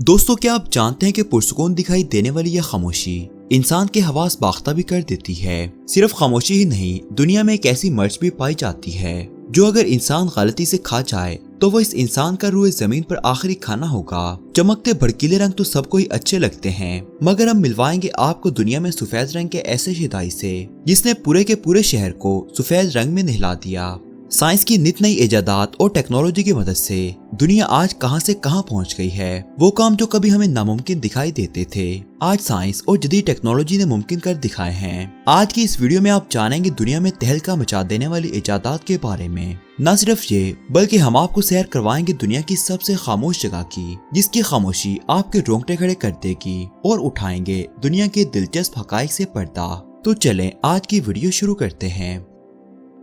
दोस्तों, क्या आप जानते हैं कि पुरसुकून दिखाई देने वाली यह खामोशी इंसान के हवास बाख्ता भी कर देती है। सिर्फ खामोशी ही नहीं, दुनिया में एक ऐसी मर्च भी पाई जाती है जो अगर इंसान गलती से खा जाए तो वो इस इंसान का रूह जमीन पर आखिरी खाना होगा। चमकते भड़कीले रंग तो सबको ही अच्छे लगते हैं, मगर हम मिलवाएंगे आपको दुनिया में सफेद रंग के ऐसे शिदाई से जिसने पूरे के पूरे शहर को सफेद रंग में नहला दिया। साइंस की नित नई इजादात और टेक्नोलॉजी की मदद से दुनिया आज कहां से कहां पहुंच गई है। वो काम जो कभी हमें नामुमकिन दिखाई देते थे, आज साइंस और जदीद टेक्नोलॉजी ने मुमकिन कर दिखाए हैं। आज की इस वीडियो में आप जानेंगे दुनिया में तहलका मचा देने वाली इजादात के बारे में। न सिर्फ ये, बल्कि हम आपको सैर करवाएंगे दुनिया की सबसे खामोश जगह की, जिसकी खामोशी आपके रोंगटे खड़े कर देगी, और उठाएंगे दुनिया के दिलचस्प हकाइक से पर्दा। तो चलें आज की वीडियो शुरू करते हैं।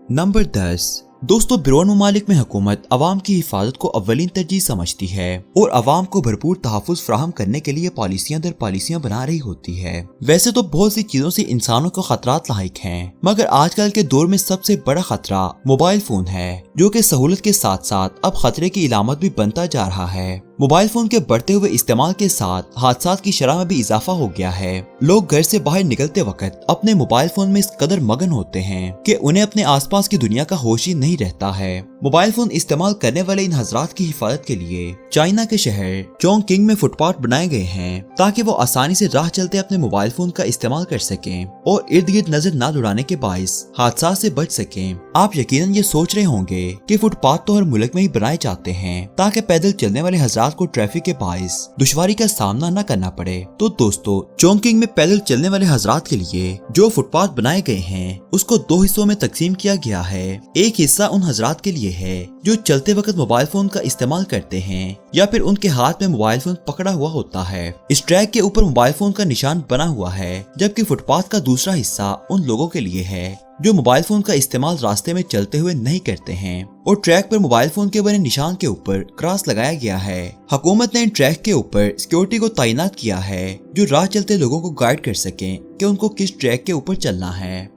नंबर 10। दोस्तों, बैरून ममालिक में हुकूमत अवाम की हिफाजत को अव्वलीन तरजीह समझती है और अवाम को भरपूर तहफ़्फ़ुज़ फराहम करने के लिए पॉलिसियां दर पॉलिसियां बना रही होती है। वैसे तो बहुत सी चीजों से इंसानों को खतरात लाहिक हैं, मगर आजकल के दौर में सबसे बड़ा खतरा मोबाइल फोन है, जो कि सहूलत के साथ साथ अब खतरे की इलामत भी बनता जा रहा है। मोबाइल फोन के बढ़ते हुए इस्तेमाल के साथ हादसात की शरह में भी इजाफा हो गया है। लोग घर से बाहर निकलते वक्त अपने मोबाइल फोन में इस कदर मगन होते हैं कि उन्हें अपने आसपास की दुनिया का होश ही नहीं रहता है। मोबाइल फोन इस्तेमाल करने वाले इन हजरात की हिफाजत के लिए चाइना के शहर चोंगकिंग में फुटपाथ बनाए गए हैं, ताकि वो आसानी से राह चलते अपने मोबाइल फोन का इस्तेमाल कर सकें और इर्द गिर्द नजर न दौड़ाने के बाइस हादसा से बच सकें। आप यकीनन ये सोच रहे होंगे कि फुटपाथ तो हर मुल्क में ही बनाए जाते हैं ताकि पैदल चलने वाले हजरात को ट्रैफिक के बाइस दुश्वारी का सामना न करना पड़े। तो दोस्तों, चोंगकिंग में पैदल चलने वाले हजरात के लिए जो फुटपाथ बनाए गए हैं उसको दो हिस्सों में तकसीम किया गया है। एक हिस्सा उन हजरात के लिए है जो चलते वक्त मोबाइल फोन का इस्तेमाल करते हैं या फिर उनके हाथ में मोबाइल फोन पकड़ा हुआ होता है। इस ट्रैक के ऊपर मोबाइल फोन का निशान बना हुआ है, जबकि फुटपाथ का दूसरा हिस्सा उन लोगों के लिए है जो मोबाइल फोन का इस्तेमाल रास्ते में चलते हुए नहीं करते हैं, और ट्रैक पर मोबाइल फोन के बने निशान के ऊपर क्रॉस लगाया गया है। हुकूमत ने इन ट्रैक के ऊपर सिक्योरिटी को तैनात किया है जो राह चलते लोगों को गाइड कर सकें कि उनको किस ट्रैक के ऊपर चलना है।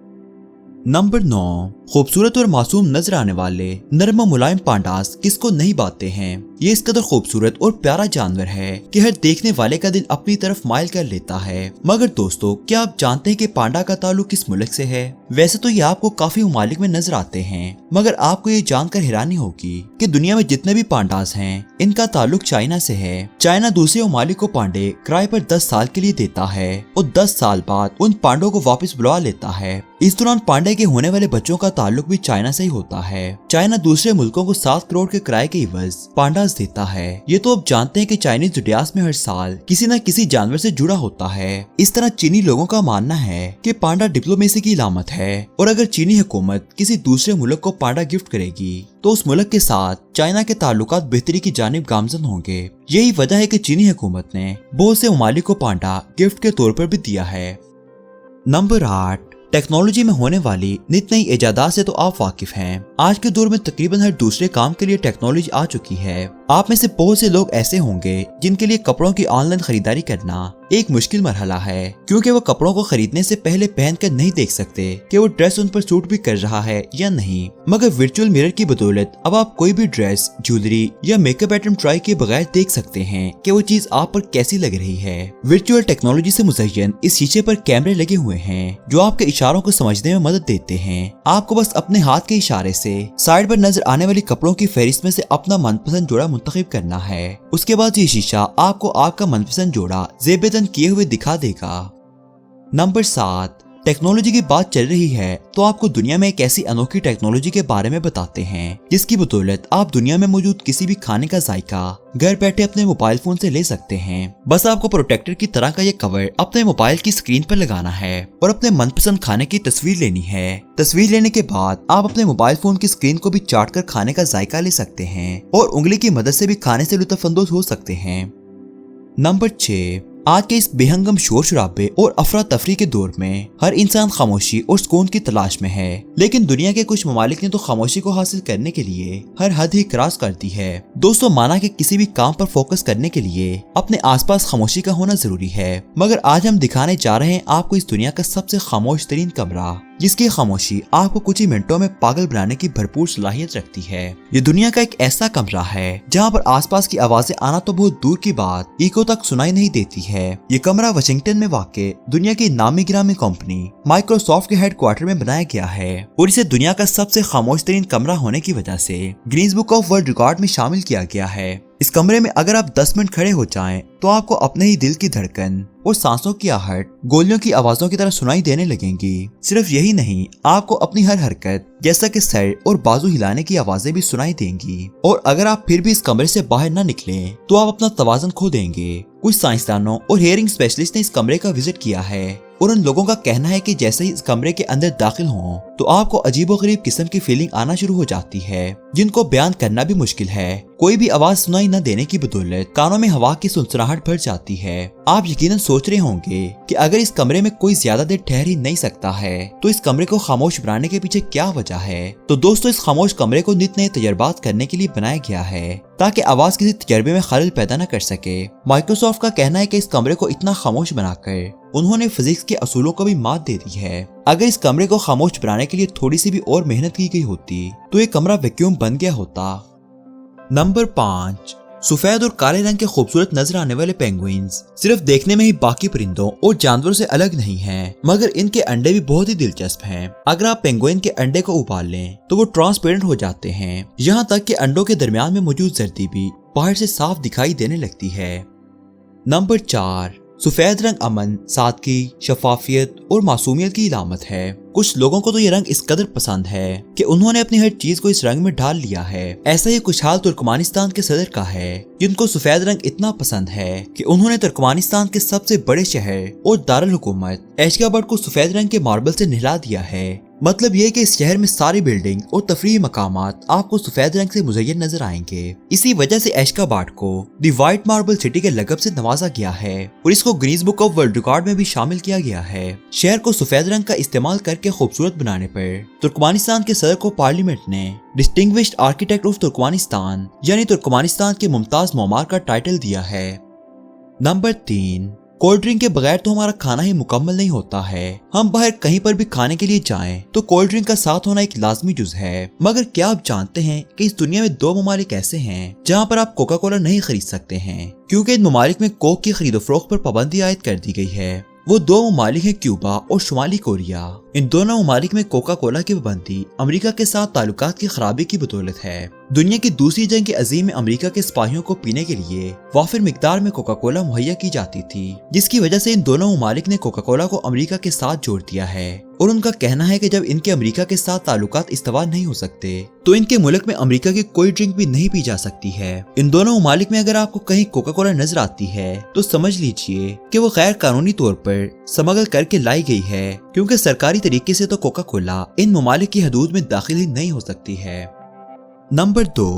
नंबर 9। खूबसूरत और मासूम नजर आने वाले नरम मुलायम पांडास किसको नहीं बाते हैं। ये इस कदर खूबसूरत और प्यारा जानवर है कि हर देखने वाले का दिल अपनी तरफ माइल कर लेता है। मगर दोस्तों, क्या आप जानते हैं कि पांडा का ताल्लुक किस मुल्क से है? वैसे तो ये आपको काफी ममालिक में नजर आते हैं, मगर आपको ये जानकर हैरानी होगी कि दुनिया में जितने भी पांडास हैं इनका ताल्लुक चाइना से है। चाइना दूसरे ममालिक को पांडे किराए पर 10 साल के लिए देता है और 10 साल बाद उन पांडों को वापस बुला लेता है। इस दौरान पांडे के होने वाले बच्चों का ताल्लुक भी चाइना से ही होता है। चाइना दूसरे मुल्कों को 7 करोड़ के किराए के इवज पांडास देता है। ये तो अब जानते हैं कि चाइनीज जुडियास में हर साल किसी न किसी जानवर से जुड़ा होता है। इस तरह चीनी लोगों का मानना है कि पांडा डिप्लोमेसी की इलामत है, और अगर चीनी हुकूमत किसी दूसरे मुल्क को पांडा गिफ्ट करेगी तो उस मुल्क के साथ चाइना के ताल्लुकात बेहतरी की जानिब गामजन होंगे। यही वजह है कि चीनी हुकूमत ने बहुत से ममालिक को पांडा गिफ्ट के तौर पर भी दिया है। नंबर 8। टेक्नोलॉजी में होने वाली नित नई इजादात से तो आप वाकिफ हैं। आज के दौर में तकरीबन हर दूसरे काम के लिए टेक्नोलॉजी आ चुकी है। आप में से बहुत से लोग ऐसे होंगे जिनके लिए कपड़ों की ऑनलाइन खरीदारी करना एक मुश्किल मरहला है, क्योंकि वो कपड़ों को खरीदने से पहले पहनकर नहीं देख सकते कि वो ड्रेस उन पर सूट भी कर रहा है या नहीं। मगर वर्चुअल मिरर की बदौलत अब आप कोई भी ड्रेस, ज्वेलरी या मेकअप आइटम ट्राई किए बगैर देख सकते हैं कि वो चीज आप पर कैसी लग रही है। वर्चुअल टेक्नोलॉजी से मुज़य्यन इस शीशे पर कैमरे लगे हुए हैं जो आपके इशारों को समझने में मदद देते हैं। आपको बस अपने हाथ के इशारे से साइड पर नजर आने वाली कपड़ों की फहरिस्त में से अपना मनपसंद जोड़ा मुंतखब करना है। उसके बाद ये शीशा आपको आपका मनपसंद जोड़ा ज़ेब किए हुए दिखा देगा। नंबर 7। टेक्नोलॉजी की बात चल रही है तो आपको दुनिया में एक ऐसी अनोखी टेक्नोलॉजी के बारे में बताते हैं जिसकी बदौलत आप दुनिया में मौजूद किसी भी खाने का जायका घर बैठे अपने मोबाइल फोन से ले सकते हैं। बस आपको प्रोटेक्टर की तरह का ये कवर अपने मोबाइल की स्क्रीन पर लगाना है और अपने मनपसंद खाने की तस्वीर लेनी है। तस्वीर लेने के बाद आप अपने मोबाइल फोन की स्क्रीन को भी चाट कर खाने का जायका ले सकते हैं और उंगली की मदद से भी खाने से लुत्फअंदोज हो सकते हैं। नंबर 6। आज के इस बेहंगम शोर शराबे और अफरा तफरी के दौर में हर इंसान खामोशी और सुकून की तलाश में है, लेकिन दुनिया के कुछ ममालिक ने तो खामोशी को हासिल करने के लिए हर हद ही क्रॉस कर दी है। दोस्तों, माना कि किसी भी काम पर फोकस करने के लिए अपने आसपास खामोशी का होना जरूरी है, मगर आज हम दिखाने जा रहे हैं आपको इस दुनिया का सबसे खामोश तरीन कमरा। जिसकी खामोशी आपको कुछ ही मिनटों में पागल बनाने की भरपूर सलाहियत रखती है। ये दुनिया का एक ऐसा कमरा है जहाँ पर आसपास की आवाजें आना तो बहुत दूर की बात इको तक सुनाई नहीं देती है। ये कमरा वाशिंगटन में वाक़ दुनिया की नामी गिरामी कंपनी माइक्रोसॉफ्ट के हेडक्वार्टर में बनाया गया है और इसे दुनिया का सबसे खामोश तरीन कमरा होने की वजह से Guinness book of world record में शामिल किया गया है। इस कमरे में अगर आप 10 मिनट खड़े हो जाएं तो आपको अपने ही दिल की धड़कन और सांसों की आहट गोलियों की आवाजों की तरह सुनाई देने लगेंगी। सिर्फ यही नहीं, आपको अपनी हर हरकत जैसा कि सर और बाजू हिलाने की आवाजें भी सुनाई देंगी। और अगर आप फिर भी इस कमरे से बाहर न निकलें तो आप अपना तवाज़ुन खो देंगे। कुछ साइंसदानों और हियरिंग स्पेशलिस्ट ने इस कमरे का विजिट किया है और उन लोगों का कहना है कि जैसे ही इस कमरे के अंदर दाखिल हों तो आपको अजीबोगरीब किस्म की फीलिंग आना शुरू हो जाती है जिनको बयान करना भी मुश्किल है। कोई भी आवाज सुनाई न देने की बदौलत कानों में हवा की सुनसनाहट भर जाती है। आप यकीनन सोच रहे होंगे कि अगर इस कमरे में कोई ज्यादा देर ठहर ही नहीं सकता है तो इस कमरे को खामोश बनाने के पीछे क्या वजह है। तो दोस्तों, इस खामोश कमरे को नित नए तजर्बात करने के लिए बनाया गया है ताकि आवाज किसी तजर्बे में खलल पैदा न कर सके। माइक्रोसॉफ्ट का कहना है कि इस कमरे को इतना खामोश बनाकर उन्होंने फिजिक्स के असूलों को भी मात दे दी है। अगर इस कमरे को खामोश बनाने के लिए थोड़ी सी भी और मेहनत की गई होती तो ये कमरा वैक्यूम बन गया होता। नंबर 5, सफेद और काले रंग के खूबसूरत नजर आने वाले पेंगुइन्स सिर्फ देखने में ही बाकी परिंदों और जानवरों से अलग नहीं हैं, मगर इनके अंडे भी बहुत ही दिलचस्प हैं। अगर आप पेंगुइन के अंडे को उबाल लें तो वो ट्रांसपेरेंट हो जाते हैं, यहाँ तक कि अंडों के दरमियान में मौजूद जर्दी भी बाहर से साफ दिखाई देने लगती है। नंबर 4, सफेद रंग अमन, सादगी, शफाफियत और मासूमियत की इलामत है। कुछ लोगों को तो ये रंग इस कदर पसंद है कि उन्होंने अपनी हर चीज को इस रंग में ढाल लिया है। ऐसा ही खुशहाल तुर्कमानिस्तान के सदर का है जिनको सफेद रंग इतना पसंद है कि उन्होंने तुर्कमानिस्तान के सबसे बड़े शहर और दारुल हुकूमत एशगाबाद को सफेद रंग के मार्बल से नहला दिया है। मतलब ये कि इस शहर में सारी बिल्डिंग और तफरीही मकामात आपको सफेद रंग से मुज़य्यन नजर आएंगे। इसी वजह से एशगाबाद को दी व्हाइट मार्बल सिटी के लक़ब से नवाजा गया है और इसको Guinness book of world record में भी शामिल किया गया है। शहर को सफेद रंग का इस्तेमाल करके खूबसूरत बनाने पर तुर्कमानिस्तान के सदर को पार्लियामेंट ने डिस्टिंग्विश्ड आर्किटेक्ट ऑफ तुर्कमानिस्तान यानी तुर्कमानिस्तान के मुमताज मोमार का टाइटल दिया है। नंबर 3, कोल्ड ड्रिंक के बगैर तो हमारा खाना ही मुकम्मल नहीं होता है। हम बाहर कहीं पर भी खाने के लिए जाएं तो कोल्ड ड्रिंक का साथ होना एक लाजमी जुज है। मगर क्या आप जानते हैं कि इस दुनिया में 2 ममालिक ऐसे हैं जहां पर आप कोका कोला नहीं खरीद सकते हैं, क्योंकि इन ममालिक में कोक की खरीदो फरोख्त पर पाबंदी आयद कर दी गई है। वो 2 ममालिक हैं, क्यूबा और शुमाली कोरिया। इन दोनों ममालिक में कोका कोला की पाबंदी अमेरिका के साथ ताल्लुकात की खराबी की बदौलत है। दुनिया की दूसरी जंग अजीम में अमेरिका के सिपाहियों को पीने के लिए वाफिर मिकदार में कोका कोला मुहैया की जाती थी, जिसकी वजह से इन दोनों ममालिक ने कोका कोला को अमेरिका के साथ जोड़ दिया है। और उनका कहना है कि जब इनके अमेरिका के साथ ताल्लुकात इस्तेवार नहीं हो सकते तो इनके मुल्क में अमेरिका की कोई ड्रिंक भी नहीं पी जा सकती है। इन दोनों ममालिक में अगर आपको कहीं कोका कोला नजर आती है तो समझ लीजिए कि वो गैर कानूनी तौर पर स्मगल करके लाई गई है, क्योंकि सरकारी तरीके से तो कोका कोला इन ममालिक की हदूद में दाखिल ही नहीं हो सकती है। नंबर 2,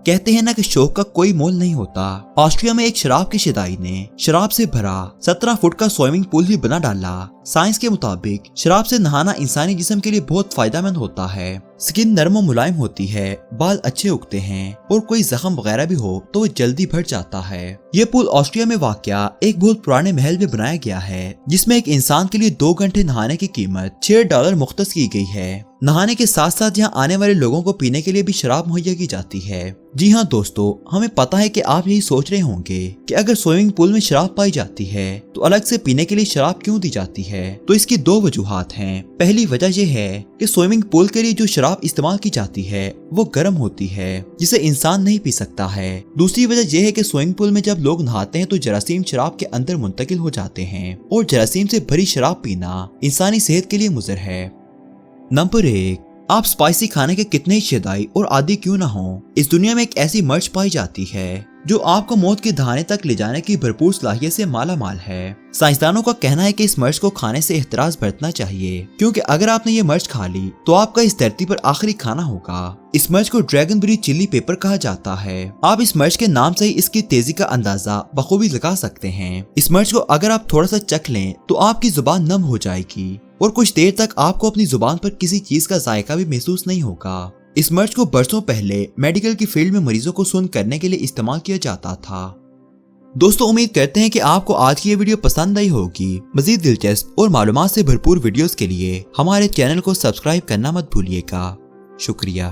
कहते हैं ना कि शौक का कोई मोल नहीं होता। ऑस्ट्रिया में एक शराब की शदाई ने शराब से भरा 17 फुट का स्विमिंग पूल भी बना डाला। साइंस के मुताबिक शराब से नहाना इंसानी जिस्म के लिए बहुत फायदेमंद होता है। स्किन नरम और मुलायम होती है, बाल अच्छे उगते हैं और कोई जख्म वगैरह भी हो तो वो जल्दी भर जाता है। ये पूल ऑस्ट्रिया में वाक़या एक बहुत पुराने महल में बनाया गया है, जिसमें एक इंसान के लिए 2 घंटे नहाने की कीमत $6 मुख्तस की गई है। नहाने के साथ साथ यहाँ आने वाले लोगों को पीने के लिए भी शराब मुहैया की जाती है। जी हाँ दोस्तों, हमें पता है कि आप यही सोच रहे होंगे कि अगर स्विमिंग पूल में शराब पाई जाती है तो अलग से पीने के लिए शराब क्यों दी जाती है। तो इसकी 2 वजूहात हैं। पहली वजह यह है कि स्विमिंग पूल के लिए जो शराब इस्तेमाल की जाती है वो गर्म होती है, जिसे इंसान नहीं पी सकता है। दूसरी वजह यह है कि स्विमिंग पूल में जब लोग नहाते हैं तो जरासीम शराब के अंदर मुंतकिल हो जाते हैं और जरासीम से भरी शराब पीना इंसानी सेहत के लिए मुज़र है। नंबर 1, आप स्पाइसी खाने के कितने ही शदाई और आदी क्यों ना हो, इस दुनिया में एक ऐसी मर्च पाई जाती है जो आपको मौत के दहाने तक ले जाने की भरपूर सलाहियत से माला माल है। साइंसदानों का कहना है कि इस मर्च को खाने से एहतराज बरतना चाहिए, क्योंकि अगर आपने ये मर्च खा ली तो आपका इस धरती पर आखिरी खाना होगा। इस मर्च को ड्रैगन बेरी चिली पेपर कहा जाता है। आप इस मर्च के नाम से ही इसकी तेजी का अंदाजा बखूबी लगा सकते हैं। इस मर्च को अगर आप थोड़ा सा चख लें तो आपकी जुबान नम हो जाएगी और कुछ देर तक आपको अपनी जुबान पर किसी चीज का जायका भी महसूस नहीं होगा। इस मर्च को बरसों पहले मेडिकल की फील्ड में मरीजों को सुन्न करने के लिए इस्तेमाल किया जाता था। دوستو امید کرتے ہیں کہ آپ کو آج کی یہ ویڈیو پسند آئی ہوگی۔ مزید دلچسپ اور معلومات سے بھرپور ویڈیوز کے لیے ہمارے چینل کو سبسکرائب کرنا مت بھولیے گا۔ شکریہ۔